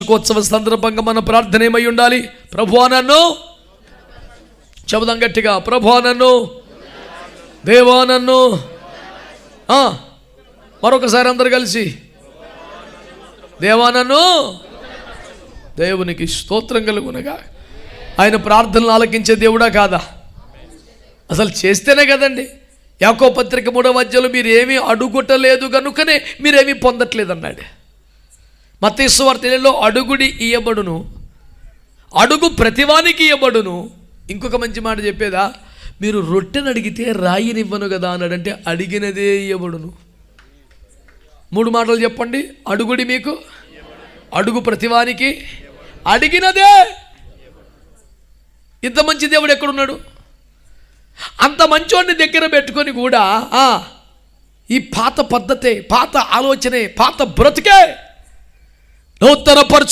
వార్షికోత్సవ సందర్భంగా మన ప్రార్థన ఏమై ఉండాలి? ప్రభువా నన్ను, చెబుదాం గట్టిగా, ప్రభువా నన్ను, దేవా నన్ను. మరొకసారి అందరు కలిసి, దేవా నన్ను. దేవునికి స్తోత్రం కలుగునగా. ఆయన ప్రార్థనలు ఆలకించే దేవుడా కాదా? అసలు చేస్తేనే కదండి. యాకోబు పత్రిక 3వ అధ్యాయంలో మీరు ఏమీ అడుగుటలేదు కనుకనే మీరేమీ పొందట్లేదు అన్నాడు. మత్తయి సువార్త 8లో అడుగుడి ఇయ్యబడును, అడుగు ప్రతివానికి ఇయ్యబడును. ఇంకొక మంచి మాట చెప్పేదా, మీరు రొట్టెను అడిగితే రాయినివ్వను కదా అన్నాడంటే అడిగినదే ఇయ్యబడును. 3 మాటలు చెప్పండి. అడుగుడి మీకు, అడుగు ప్రతివానికి, అడిగినదే. ఇంత మంచి దేవుడు ఎక్కడున్నాడు? అంత మంచోడిని దగ్గర పెట్టుకొని కూడా ఈ పాత పద్ధతే, పాత ఆలోచనే, పాత బ్రతుకే నూతనపరచు